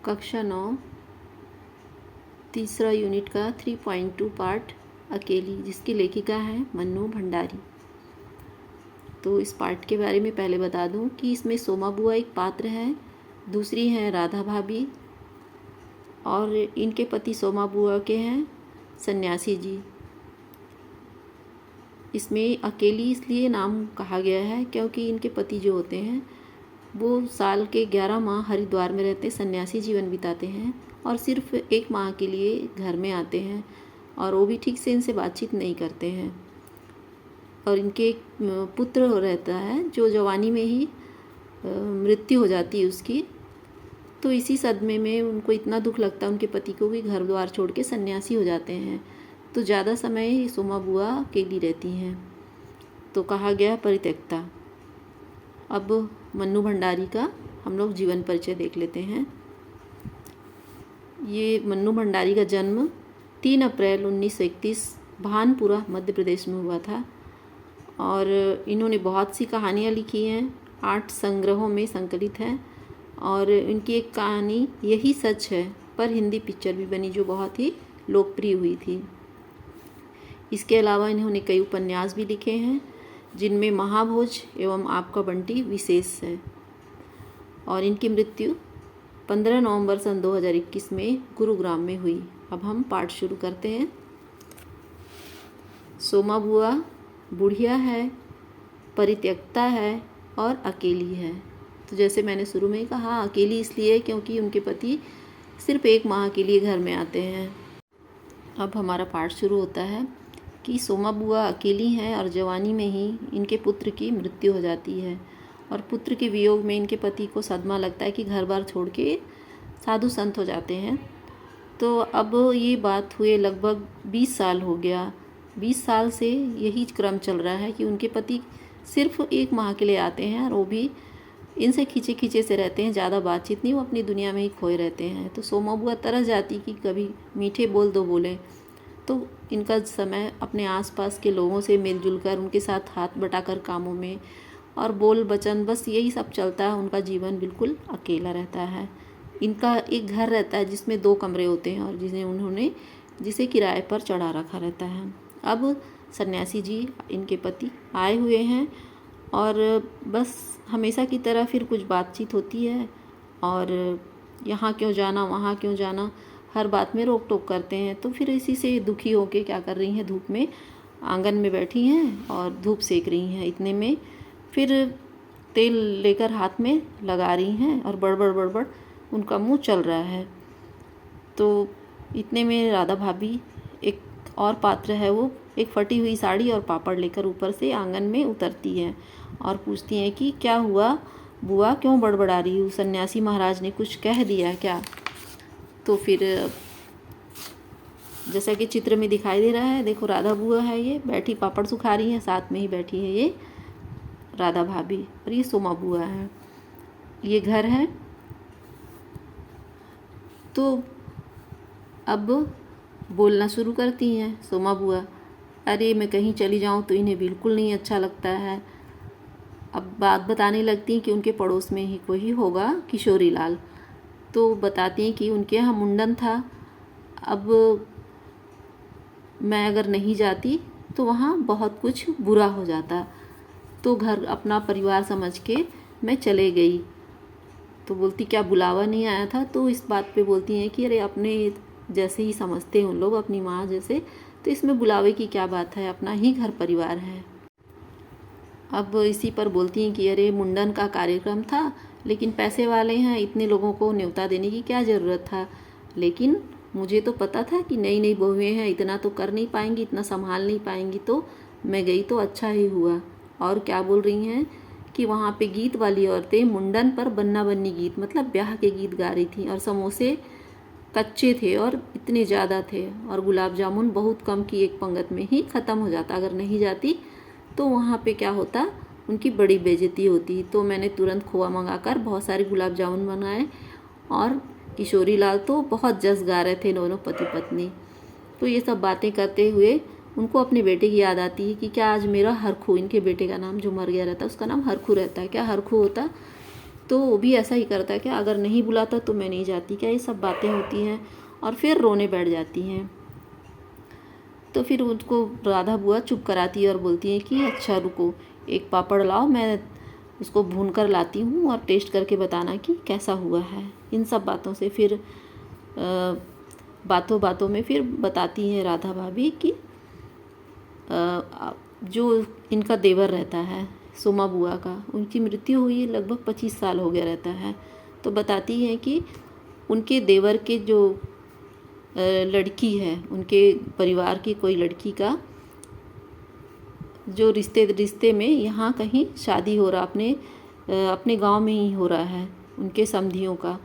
कक्षा 9 तीसरा यूनिट का 3.2 पार्ट अकेली, जिसकी लेखिका है मन्नू भंडारी। तो इस पार्ट के बारे में पहले बता दूं कि इसमें सोमा बुआ एक पात्र है, दूसरी है राधा भाभी और इनके पति सोमा बुआ के हैं सन्यासी जी। इसमें अकेली इसलिए नाम कहा गया है क्योंकि इनके पति जो होते हैं वो साल के 11 माह हरिद्वार में रहते सन्यासी जीवन बिताते हैं और सिर्फ 1 माह के लिए घर में आते हैं और वो भी ठीक से इनसे बातचीत नहीं करते हैं। और इनके एक पुत्र रहता है जो जवानी में ही मृत्यु हो जाती है उसकी। तो इसी सदमे में उनको इतना दुख लगता है उनके पति को कि घर द्वार छोड़ के सन्यासी हो जाते हैं। तो ज़्यादा समय सोमा बुआ अकेली रहती हैं, तो कहा गया परित्यक्ता। अब मन्नू भंडारी का हम लोग जीवन परिचय देख लेते हैं। ये मन्नू भंडारी का जन्म 3 अप्रैल 1931 भानपुरा मध्य प्रदेश में हुआ था और इन्होंने बहुत सी कहानियाँ लिखी हैं, 8 संग्रहों में संकलित हैं और इनकी एक कहानी यही सच है पर हिंदी पिक्चर भी बनी जो बहुत ही लोकप्रिय हुई थी। इसके अलावा इन्होंने कई उपन्यास भी लिखे हैं जिनमें महाभोज एवं आपका बंटी विशेष है। और इनकी मृत्यु 15 नवंबर सन 2021 में गुरुग्राम में हुई। अब हम पाठ शुरू करते हैं। सोमा बुआ बुढ़िया है, परित्यक्ता है और अकेली है। तो जैसे मैंने शुरू में ही कहा, अकेली इसलिए क्योंकि उनके पति सिर्फ 1 माह के लिए घर में आते हैं। अब हमारा पाठ शुरू होता है कि सोमा बुआ अकेली हैं और जवानी में ही इनके पुत्र की मृत्यु हो जाती है और पुत्र के वियोग में इनके पति को सदमा लगता है कि घर बार छोड़ के साधु संत हो जाते हैं। तो अब ये बात हुए लगभग 20 साल हो गया। 20 साल से यही क्रम चल रहा है कि उनके पति सिर्फ 1 माह के लिए आते हैं और वो भी इनसे खींचे खींचे से रहते हैं, ज़्यादा बातचीत नहीं, वो अपनी दुनिया में ही खोए रहते हैं। तो सोमा बुआ तरस जाती कि कभी मीठे बोल दो बोले। तो इनका समय अपने आसपास के लोगों से मिलजुल कर उनके साथ हाथ बटाकर कामों में और बोल बचन बस यही सब चलता है। उनका जीवन बिल्कुल अकेला रहता है। इनका एक घर रहता है जिसमें 2 कमरे होते हैं और जिसे किराए पर चढ़ा रखा रहता है। अब सन्यासी जी इनके पति आए हुए हैं और बस हमेशा की तरह फिर कुछ बातचीत होती है और यहाँ क्यों जाना वहाँ क्यों जाना, हर बात में रोक टोक करते हैं। तो फिर इसी से दुखी होके क्या कर रही हैं, धूप में आंगन में बैठी हैं और धूप सेक रही हैं। इतने में फिर तेल लेकर हाथ में लगा रही हैं और बड़बड़ बड़बड़ उनका मुंह चल रहा है। तो इतने में राधा भाभी, एक और पात्र है, वो एक फटी हुई साड़ी और पापड़ लेकर ऊपर से आंगन में उतरती है और पूछती हैं कि क्या हुआ बुआ, क्यों बड़बड़ा रही हूँ, सन्यासी महाराज ने कुछ कह दिया क्या? तो फिर जैसा कि चित्र में दिखाई दे रहा है, देखो राधा बुआ है, ये बैठी पापड़ सुखा रही हैं, साथ में ही बैठी है ये राधा भाभी और ये सोमा बुआ है। ये घर है। तो अब बोलना शुरू करती हैं सोमा बुआ। अरे मैं कहीं चली जाऊं तो इन्हें बिल्कुल नहीं अच्छा लगता है। अब बात बताने लगती हैं कि उनके पड़ोस में ही कोई होगा किशोरी लाल। तो बताती हैं कि उनके यहाँ मुंडन था, अब मैं अगर नहीं जाती तो वहाँ बहुत कुछ बुरा हो जाता, तो घर अपना परिवार समझ के मैं चले गई। तो बोलती क्या बुलावा नहीं आया था? तो इस बात पे बोलती हैं कि अरे अपने जैसे ही समझते हैं उन लोग, अपनी माँ जैसे, तो इसमें बुलावे की क्या बात है, अपना ही घर परिवार है। अब इसी पर बोलती हैं कि अरे मुंडन का कार्यक्रम था लेकिन पैसे वाले हैं, इतने लोगों को न्योता देने की क्या ज़रूरत था, लेकिन मुझे तो पता था कि नई नई बहुएं हैं, इतना तो कर नहीं पाएंगी, इतना संभाल नहीं पाएंगी, तो मैं गई तो अच्छा ही हुआ। और क्या बोल रही हैं कि वहाँ पे गीत वाली औरतें मुंडन पर बन्ना बन्नी गीत, मतलब ब्याह के गीत गा रही थी और समोसे कच्चे थे और इतने ज़्यादा थे और गुलाब जामुन बहुत कम की एक पंगत में ही ख़त्म हो जाता, अगर नहीं जाती तो वहाँ पे क्या होता, उनकी बड़ी बेइज्जती होती। तो मैंने तुरंत खोआ मंगाकर बहुत सारे गुलाब जामुन बनाए और किशोरी लाल तो बहुत जस गा रहे थे, दोनों पति पत्नी। तो ये सब बातें करते हुए उनको अपने बेटे की याद आती है कि क्या आज मेरा हरखू, इनके बेटे का नाम जो मर गया रहता उसका नाम हरखू रहता है, क्या हरखू होता तो वो भी ऐसा ही करता है कि अगर नहीं बुलाता तो मैं नहीं जाती क्या, ये सब बातें होती हैं और फिर रोने बैठ जाती हैं। तो फिर उसको राधा बुआ चुप कराती है और बोलती है कि अच्छा रुको, एक पापड़ लाओ, मैं उसको भून कर लाती हूँ और टेस्ट करके बताना कि कैसा हुआ है। इन सब बातों से फिर बातों बातों में फिर बताती हैं राधा भाभी कि जो इनका देवर रहता है सोमा बुआ का, उनकी मृत्यु हुई लगभग 25 साल हो गया रहता है। तो बताती हैं कि उनके देवर के जो लड़की है, उनके परिवार की कोई लड़की का जो रिश्ते में यहाँ कहीं शादी हो रहा, अपने गांव में ही हो रहा है उनके समधियों का।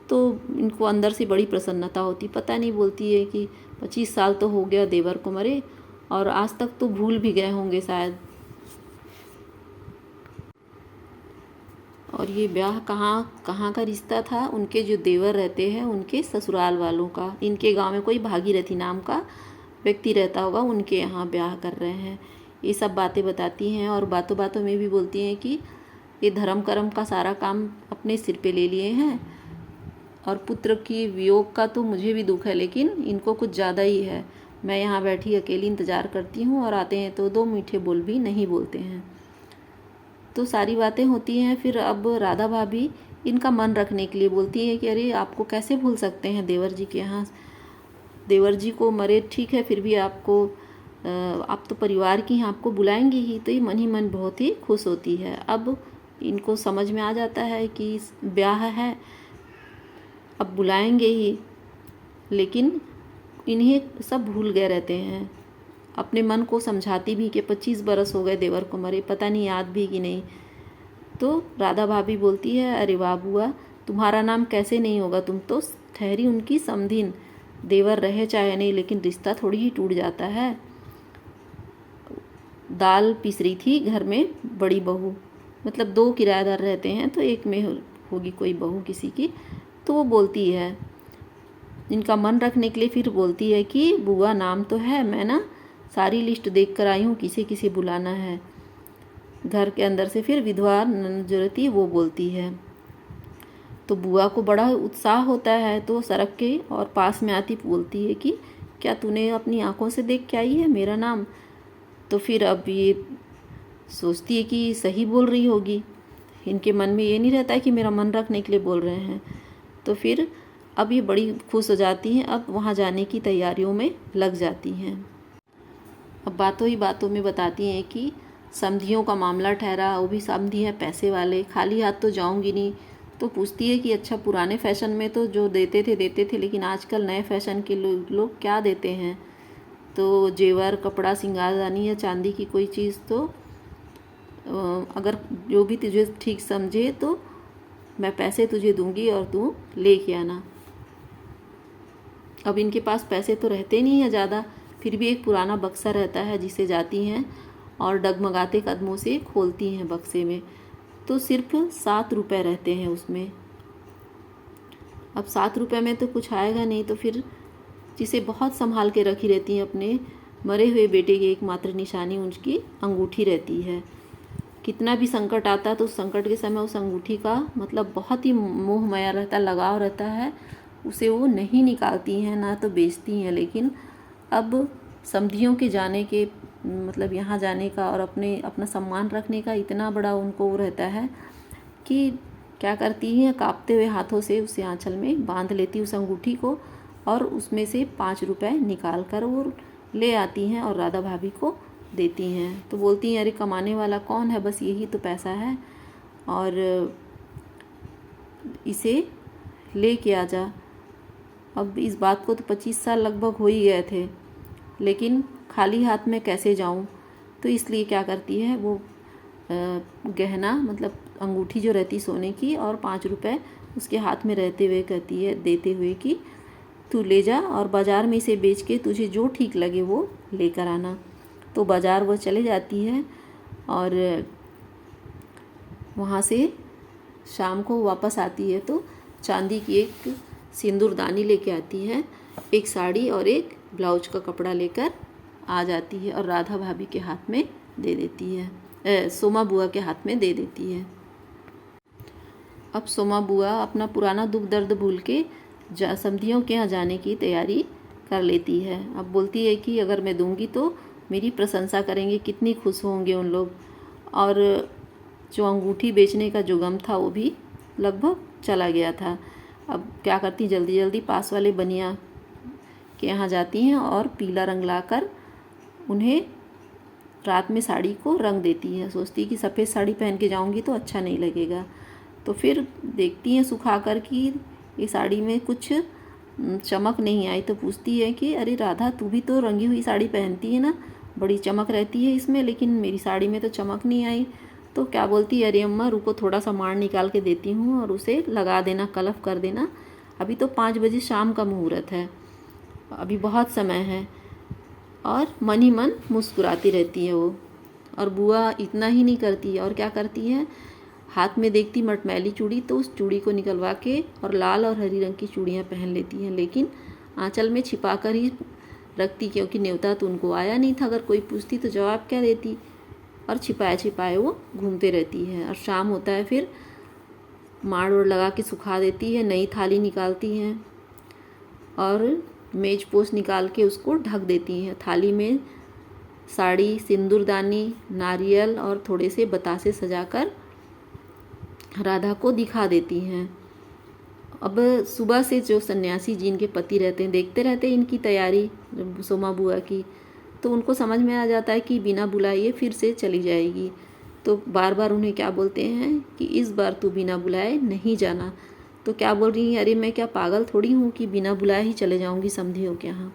तो इनको अंदर से बड़ी प्रसन्नता होती, पता नहीं बोलती है कि 25 साल तो हो गया देवर को मरे और आज तक तो भूल भी गए होंगे शायद। और ये ब्याह कहाँ का रिश्ता था, उनके जो देवर रहते हैं उनके ससुराल वालों का। इनके गांव में कोई भागीरथी नाम का व्यक्ति रहता होगा, उनके यहाँ ब्याह कर रहे हैं। ये सब बातें बताती हैं और बातों बातों में भी बोलती हैं कि ये धर्म कर्म का सारा काम अपने सिर पे ले लिए हैं और पुत्र की वियोग का तो मुझे भी दुख है, लेकिन इनको कुछ ज़्यादा ही है। मैं यहाँ बैठी अकेली इंतज़ार करती हूँ और आते हैं तो 2 मीठे बोल भी नहीं बोलते हैं। तो सारी बातें होती हैं। फिर अब राधा भाभी इनका मन रखने के लिए बोलती है कि अरे आपको कैसे भूल सकते हैं देवर जी के यहाँ, देवर जी को मरे ठीक है, फिर भी आपको आप तो परिवार की हैं, आपको बुलाएंगी ही। तो ये मन ही मन बहुत ही खुश होती है। अब इनको समझ में आ जाता है कि ब्याह है, अब बुलाएंगे ही, लेकिन इन्हें सब भूल गए रहते हैं। अपने मन को समझाती भी कि 25 बरस हो गए देवर को मरे, पता नहीं याद भी कि नहीं। तो राधा भाभी बोलती है अरे वाह बुआ, तुम्हारा नाम कैसे नहीं होगा, तुम तो ठहरी उनकी समधिन, देवर रहे चाहे नहीं लेकिन रिश्ता थोड़ी ही टूट जाता है। दाल पीस रही थी घर में बड़ी बहू, मतलब 2 किराएदार रहते हैं तो एक में होगी कोई बहू किसी की। तो वो बोलती है इनका मन रखने के लिए, फिर बोलती है कि बुआ नाम तो है, मैं ना सारी लिस्ट देख कर आई हूँ, किसे किसे बुलाना है। घर के अंदर से फिर विधवा जो रहती है वो बोलती है। तो बुआ को बड़ा उत्साह होता है, तो सड़क के और पास में आती बोलती है कि क्या तूने अपनी आंखों से देख के आई है मेरा नाम। तो फिर अब ये सोचती है कि सही बोल रही होगी, इनके मन में ये नहीं रहता है कि मेरा मन रखने के लिए बोल रहे हैं। तो फिर अब ये बड़ी खुश हो जाती हैं, अब वहाँ जाने की तैयारियों में लग जाती हैं। अब बातों ही बातों में बताती हैं कि समधियों का मामला ठहरा, वो भी समधी हैं पैसे वाले, खाली हाथ तो जाऊंगी नहीं। तो पूछती है कि अच्छा पुराने फैशन में तो जो देते थे, लेकिन आजकल नए फैशन के लोग क्या देते हैं। तो जेवर, कपड़ा, सिंगारदानी या चांदी की कोई चीज़, तो अगर जो भी तुझे ठीक समझे तो मैं पैसे तुझे दूंगी और तू लेके आना। अब इनके पास पैसे तो रहते नहीं हैं ज़्यादा, फिर भी एक पुराना बक्सा रहता है जिसे जाती हैं और डगमगाते कदमों से खोलती हैं बक्से में। तो सिर्फ 7 रुपये रहते हैं उसमें। अब 7 रुपये में तो कुछ आएगा नहीं, तो फिर जिसे बहुत संभाल के रखी रहती हैं अपने मरे हुए बेटे की एकमात्र निशानी उनकी अंगूठी रहती है। कितना भी संकट आता है तो उस संकट के समय उस अंगूठी का मतलब बहुत ही मोह माया रहता है, लगाव रहता है, उसे वो नहीं निकालती हैं ना तो बेचती हैं। लेकिन अब समधियों के जाने के मतलब यहाँ जाने का और अपना सम्मान रखने का इतना बड़ा उनको वो रहता है कि क्या करती हैं, कांपते हुए हाथों से उसे आंचल में बांध लेती उस अंगूठी को और उसमें से 5 रुपए निकाल कर वो ले आती हैं और राधा भाभी को देती हैं। तो बोलती हैं अरे कमाने वाला कौन है, बस यही तो पैसा है और इसे ले के आ जा। अब इस बात को तो 25 साल लगभग हो ही गए थे, लेकिन खाली हाथ में कैसे जाऊं, तो इसलिए क्या करती है वो गहना मतलब अंगूठी जो रहती सोने की और 5 रुपए उसके हाथ में रहते हुए कहती है, देते हुए कि तू ले जा और बाज़ार में इसे बेच के तुझे जो ठीक लगे वो लेकर आना। तो बाज़ार वो चले जाती है और वहाँ से शाम को वापस आती है तो चांदी की एक सिंदूरदानी लेके आती है, एक साड़ी और एक ब्लाउज का कपड़ा लेकर आ जाती है और राधा भाभी के हाथ में दे देती है, सोमा बुआ के हाथ में दे देती है। अब सोमा बुआ अपना पुराना दुख दर्द भूल के समधियों के यहाँ जाने की तैयारी कर लेती है। अब बोलती है कि अगर मैं दूंगी तो मेरी प्रशंसा करेंगे, कितनी खुश होंगे उन लोग। और जो अंगूठी बेचने का जो गम था वो भी लगभग चला गया था। अब क्या करती, जल्दी जल्दी पास वाले बनिया के यहाँ जाती हैं और पीला रंग लाकर उन्हें रात में साड़ी को रंग देती है। सोचती कि सफ़ेद साड़ी पहन के जाऊंगी तो अच्छा नहीं लगेगा। तो फिर देखती हैं सुखा कर कि ये साड़ी में कुछ चमक नहीं आई। तो पूछती है कि अरे राधा, तू भी तो रंगी हुई साड़ी पहनती है ना, बड़ी चमक रहती है इसमें, लेकिन मेरी साड़ी में तो चमक नहीं आई। तो क्या बोलती है, अरे अम्मा रुको, थोड़ा सा माड़ निकाल के देती हूँ और उसे लगा देना, कलफ कर देना। अभी तो 5 बजे शाम का मुहूर्त है, अभी बहुत समय है। और मन ही मन मुस्कुराती रहती है वो। और बुआ इतना ही नहीं करती है, और क्या करती है, हाथ में देखती मटमैली चूड़ी तो उस चूड़ी को निकलवा के और लाल और हरी रंग की चूड़ियाँ पहन लेती हैं, लेकिन आंचल में छिपा कर ही रखती, क्योंकि न्योता तो उनको आया नहीं था। अगर कोई पूछती तो जवाब क्या देती, और छिपाए छिपाए वो घूमते रहती है। और शाम होता है, फिर माड़ ओड़ लगा के सुखा देती है, नई थाली निकालती हैं और मेज पोस्ट निकाल के उसको ढक देती हैं। थाली में साड़ी, सिंदूरदानी, नारियल और थोड़े से बतासे सजाकर राधा को दिखा देती हैं। अब सुबह से जो सन्यासी जी इनके पति रहते हैं देखते रहते हैं इनकी तैयारी सोमा बुआ की, तो उनको समझ में आ जाता है कि बिना बुलाए फिर से चली जाएगी। तो बार बार उन्हें क्या बोलते हैं कि इस बार तू बिना बुलाए नहीं जाना। तो क्या बोल रही है, अरे मैं क्या पागल थोड़ी हूँ कि बिना बुलाए ही चले जाऊँगी समधियों के यहाँ।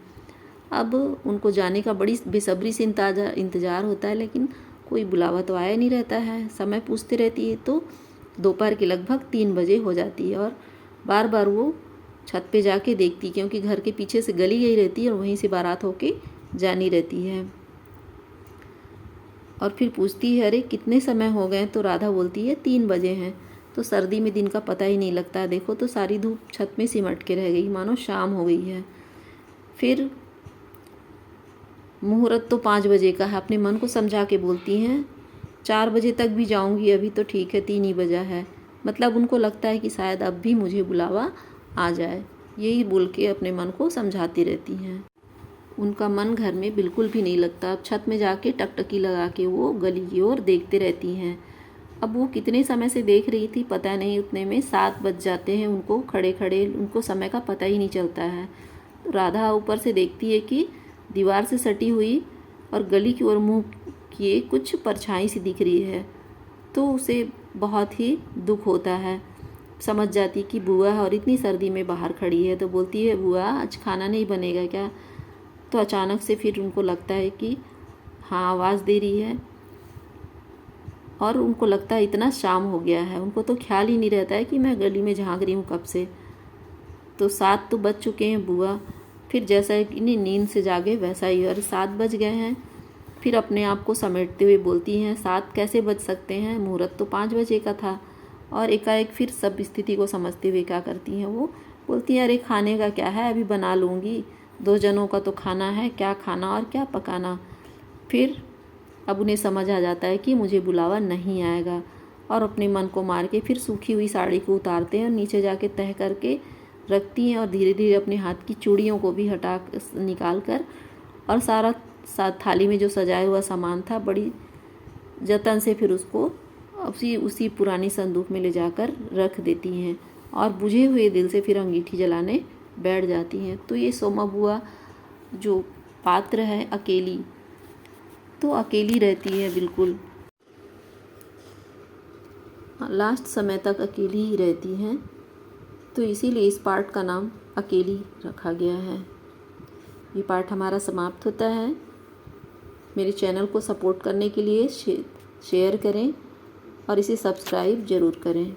अब उनको जाने का बड़ी बेसब्री से इंतज़ार होता है, लेकिन कोई बुलावा तो आया नहीं रहता है। समय पूछते रहती है तो दोपहर के लगभग 3 बजे हो जाती है। और बार बार वो छत पे जाके देखती, क्योंकि घर के पीछे से गली गई रहती है और वहीं से बारात होके जानी रहती है। और फिर पूछती है, अरे कितने समय हो गए। तो राधा बोलती है 3 बजे हैं। तो सर्दी में दिन का पता ही नहीं लगता, देखो तो सारी धूप छत में सिमट के रह गई, मानो शाम हो गई है। फिर मुहूर्त तो 5 बजे का है, अपने मन को समझा के बोलती हैं 4 बजे तक भी जाऊंगी, अभी तो ठीक है 3 ही बजा है। मतलब उनको लगता है कि शायद अब भी मुझे बुलावा आ जाए, यही बोल के अपने मन को समझाती रहती हैं। उनका मन घर में बिल्कुल भी नहीं लगता। अब छत में जाके टकटकी लगा के वो गली की ओर देखते रहती हैं। अब वो कितने समय से देख रही थी पता नहीं, उतने में 7 बज जाते हैं उनको खड़े खड़े, उनको समय का पता ही नहीं चलता है। तो राधा ऊपर से देखती है कि दीवार से सटी हुई और गली की ओर मुँह किए कुछ परछाई सी दिख रही है। तो उसे बहुत ही दुख होता है, समझ जाती कि बुआ है और इतनी सर्दी में बाहर खड़ी है। तो बोलती है, बुआ आज खाना नहीं बनेगा क्या। तो अचानक से फिर उनको लगता है कि हाँ आवाज़ दे रही है, और उनको लगता है इतना शाम हो गया है। उनको तो ख्याल ही नहीं रहता है कि मैं गली में झांक रही हूँ कब से। तो 7 तो बज चुके हैं। बुआ फिर जैसा इन्हें नींद से जागे वैसा ही, और 7 बज गए हैं। फिर अपने आप को समेटते हुए बोलती हैं, 7 कैसे बज सकते हैं, मुहूर्त तो 5 बजे का था। और एकाएक फिर सब स्थिति को समझते हुए क्या करती हैं, वो बोलती हैं, अरे खाने का क्या है, अभी बना लूँगी, 2 जनों का तो खाना है, क्या खाना और क्या पकाना। फिर अब उन्हें समझ आ जाता है कि मुझे बुलावा नहीं आएगा, और अपने मन को मार के फिर सूखी हुई साड़ी को उतारते हैं और नीचे जाके तह करके रखती हैं। और धीरे धीरे अपने हाथ की चूड़ियों को भी हटा निकाल कर और सारा थाली में जो सजाया हुआ सामान था बड़ी जतन से फिर उसको उसी पुरानी संदूक में ले जाकर रख देती हैं, और बुझे हुए दिल से फिर अंगीठी जलाने बैठ जाती हैं। तो ये सोमा बुआ जो पात्र है अकेली, तो अकेली रहती है बिल्कुल, लास्ट समय तक अकेली ही रहती हैं। तो इसीलिए इस पार्ट का नाम अकेली रखा गया है। ये पार्ट हमारा समाप्त होता है। मेरे चैनल को सपोर्ट करने के लिए शेयर करें और इसे सब्सक्राइब ज़रूर करें।